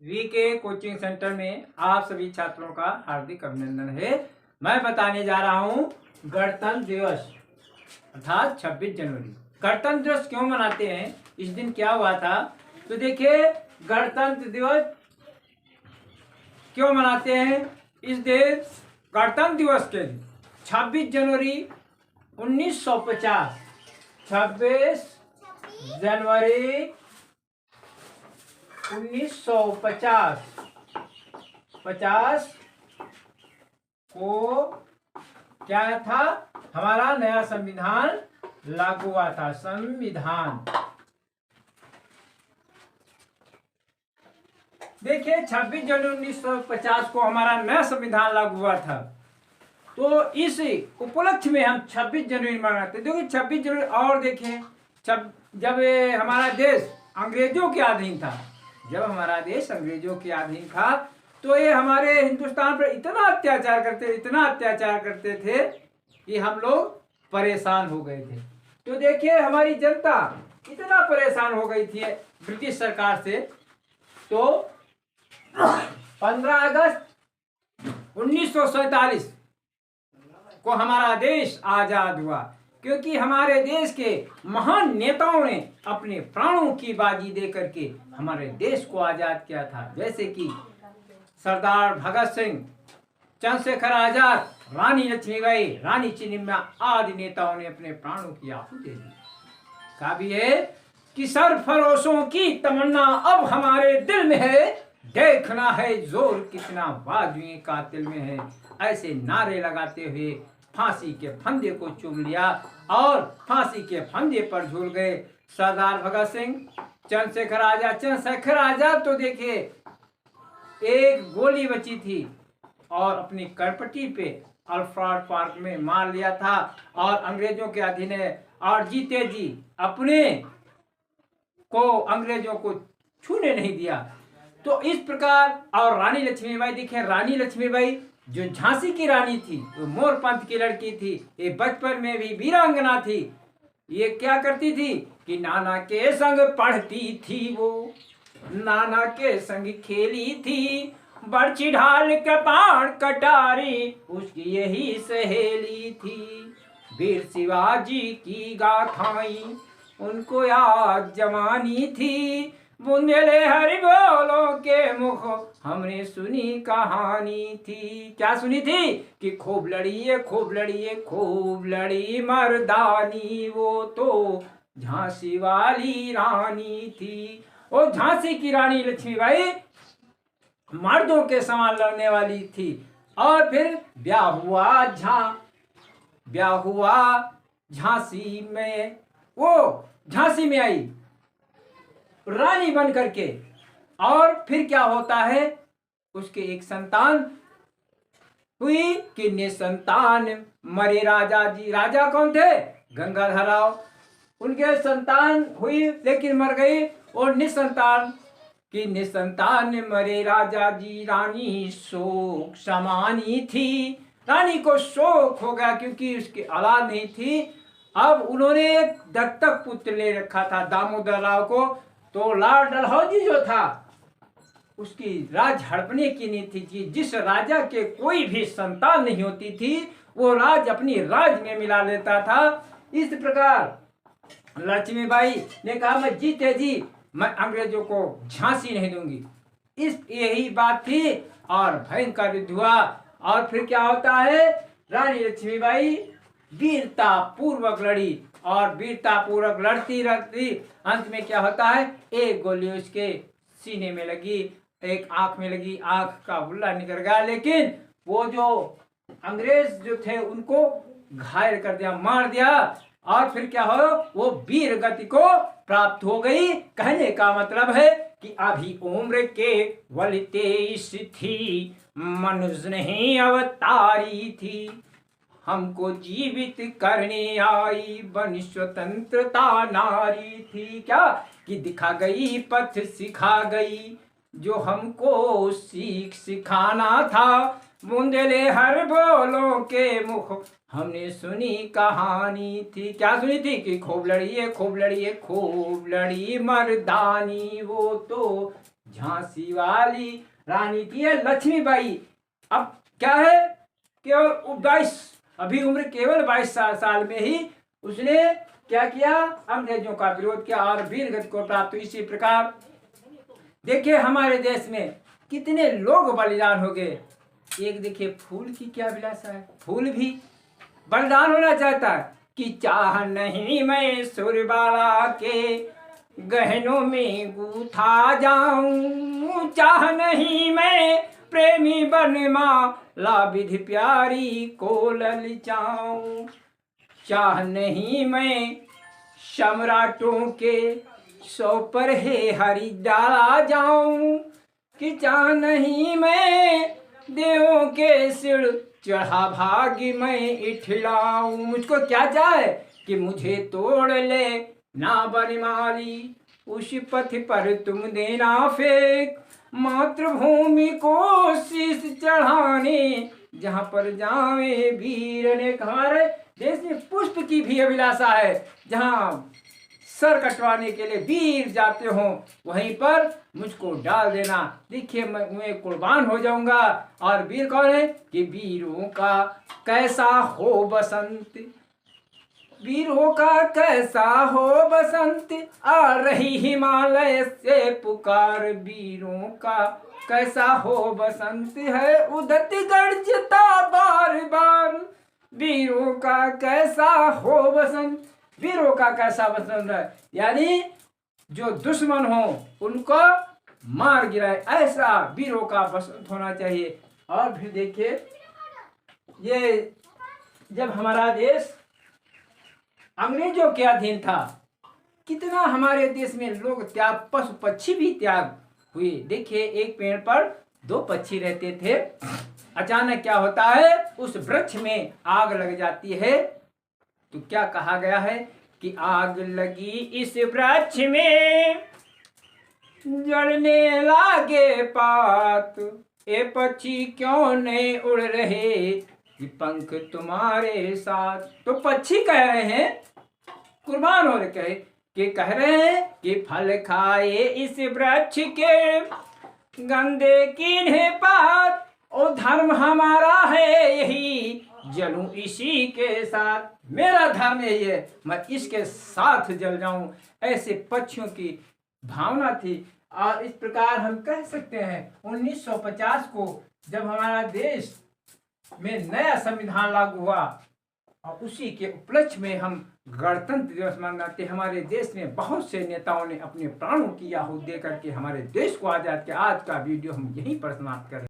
VK coaching centre में आप सभी छात्रों का हार्दिक अभिनंदन है। मैं बताने जा रहा हूं गणतंत्र दिवस अर्थात 26 जनवरी। गणतंत्र दिवस क्यों मनाते हैं, इस दिन क्या हुआ था, तो देखिए गणतंत्र दिवस क्यों मनाते हैं। इस दिन गणतंत्र दिवस के दिन 26 जनवरी 1950 26 जनवरी 1950 को क्या था, हमारा नया संविधान लागू हुआ था। संविधान देखिए 26 जनवरी 1950 को हमारा नया संविधान लागू हुआ था। तो इस उपलक्ष्य में हम 26 जनवरी मनाते। देखिए 26 जनवरी और देखिए जब हमारा देश अंग्रेजों के अधीन था, जब हमारा देश अंग्रेजों के अधीन था तो ये हमारे हिंदुस्तान पर इतना अत्याचार करते थे कि हम लोग परेशान हो गए थे। तो देखिए हमारी जनता इतना परेशान हो गई थी ब्रिटिश सरकार से। तो 15 अगस्त 1947 को हमारा देश आजाद हुआ, क्योंकि हमारे देश के महान नेताओं ने अपने प्राणों की बाजी दे करके हमारे देश को आजाद किया था। जैसे कि सरदार भगत सिंह, चंद्रशेखर आजाद, रानी लक्ष्मीबाई, रानी चिन्निम्मा आदि नेताओं ने अपने प्राणों की आहुति दे दी। कहा भी है कि सरफरोशों की तमन्ना अब हमारे दिल में है, देखना है जोर कितना बाजुए कातिल में है। ऐसे नारे लगाते हुए फांसी के फंदे को चूम लिया और फांसी के फंदे पर झूल गए सरदार भगत सिंह, चंद्रशेखर आजाद तो देखिए एक गोली बची थी और अपनी करपटी पे अल्फ्रेड पार्क में मार लिया था और अंग्रेजों के अधीन है। और जीते जी अपने को अंग्रेजों को छूने नहीं दिया। तो इस प्रकार, और रानी लक्ष्मीबाई देखिए, रानी लक्ष्मीबाई जो झांसी की रानी थी, वो मोरपंथ की लड़की थी, ये बचपन में भी वीरांगना थी। ये क्या करती थी कि नाना के संग पढ़ती थी, वो नाना के संग खेली थी, बर्छी ढाल के बाण कटारी उसकी यही सहेली थी। वीर शिवाजी की गाथाएं उनको याद जवानी थी, बुंदेले हरि बोलों के मुख हमने सुनी कहानी थी। क्या सुनी थी कि खूब लड़ी मर्दानी, वो तो झांसी वाली रानी थी। और झांसी की रानी लक्ष्मीबाई मर्दों के समान लड़ने वाली थी। और फिर ब्याह हुआ झांसी में, वो झांसी में आई रानी बन करके। और फिर क्या होता है, उसके एक संतान हुई कि निसंतान मरे राजा जी। राजा कौन थे? गंगाधर राव। उनके संतान हुई लेकिन मर गई। और निसंतान मरे राजा जी, रानी शोक समानी थी। रानी को शोक हो गया क्योंकि उसकी औलाद नहीं थी। अब उन्होंने एक दत्तक पुत्र ले रखा था दामोदर राव को। तो लॉर्ड डलहौजी जो था उसकी राज हड़पने की नीति थी। जिस राजा के कोई भी संतान नहीं होती थी वो राज अपनी राज में मिला लेता था। इस प्रकार लक्ष्मीबाई ने कहा मैं जीते जी मैं अंग्रेजों को झांसी नहीं दूंगी। यही बात थी और भयंकर युद्ध हुआ। और फिर क्या होता है, रानी लक्ष्मीबाई वीरता पूर्वक लड़ी और वीरता पूर्वक लड़ती अंत में क्या होता है, एक गोली उसके सीने में लगी, एक आंख में लगी, आंख का बुल्ला निकल गया। लेकिन वो जो अंग्रेज जो थे उनको घायल कर दिया, मार दिया। और फिर क्या हो, वो वीर गति को प्राप्त हो गई। कहने का मतलब है कि अभी उम्र के वल 23 थी, मनुष्य नहीं अवतारी थी, हमको जीवित करने आई बन स्वतंत्रता नारी थी। क्या कि दिखा गई पथ सिखा गई जो हमको सीख सिखाना था, बुंदेले हर बोलों के मुख हमने सुनी कहानी थी। क्या सुनी थी कि खूब लड़ी मर्दानी, वो तो झांसी वाली रानी थी लक्ष्मीबाई। अब क्या है, केवल 22, अभी उम्र केवल 22 साल में ही उसने क्या किया, अंग्रेजों का विरोध किया और वीर गति को प्राप्त हुई। इसी प्रकार देखिए हमारे देश में कितने लोग बलिदान हो गए। एक देखिए फूल की क्या विलासा है, फूल भी बलिदान होना चाहता है कि चाह नहीं मैं सुरबाला के गहनों में गूथा जाऊं, चाह नहीं मैं प्रेमी बनमाला विधि प्यारी को ललचाऊं, चाह नहीं मैं सम्राटों के सौ पर है हरि डाला जाऊं, कि चाह नहीं मैं देवों के सिर चढ़ा भाग्य मैं इठलाऊं। मुझको क्या चाहे कि मुझे तोड़ ले ना बनमाली, उस पथ पर तुम देना फेंक, मातृभूमि को शीश चढ़ाने जहां पर जावे वीर ने। हमारे देश में पुष्प की भी अभिलाषा है, जहां सर कटवाने के लिए वीर जाते हो वहीं पर मुझको डाल देना। देखिए मैं कुर्बान हो जाऊंगा। और वीर कौन है कि वीरों का कैसा हो बसंत, वीरों का कैसा हो बसंत, आ रही हिमालय से पुकार, वीरों का कैसा हो बसंत है उदत गर्जता बार बार, वीरों का कैसा हो बसंत, वीरों का कैसा बसंत है, यानी जो दुश्मन हो उनको मार गिराए, ऐसा वीरों का बसंत होना चाहिए। और फिर देखिए ये जब हमारा देश अंग्रेजों के अधीन था, कितना हमारे देश में लोग त्याग, पशु पक्षी भी त्याग हुए। देखिए एक पेड़ पर 2 पक्षी रहते थे, अचानक क्या होता है, उस वृक्ष में आग लग जाती है। तो क्या कहा गया है कि आग लगी इस वृक्ष में, जलने लागे पात, ए पक्षी क्यों नहीं उड़ रहे, कि पंख तुम्हारे साथ। तो पक्षी कह रहे हैं, कुर्बान हो रहे कि कह रहे हैं कि फल खाए इस वृक्ष के गंदे कीन्हे पात, और धर्म हमारा है यही, जलूं इसी के साथ, मेरा धर्म यही है, मैं इसके साथ जल जाऊं। ऐसे पक्षियों की भावना थी। और इस प्रकार हम कह सकते हैं 1950 को जब हमारा देश में नया संविधान लागू हुआ और उसी के उपलक्ष्य में हम गणतंत्र दिवस मनाते। हमारे देश में बहुत से नेताओं ने अपने प्राणों की आहुति दे करके हमारे देश को आजाद किया। आज का वीडियो हम यहीं पर समाप्त कर रहे हैं।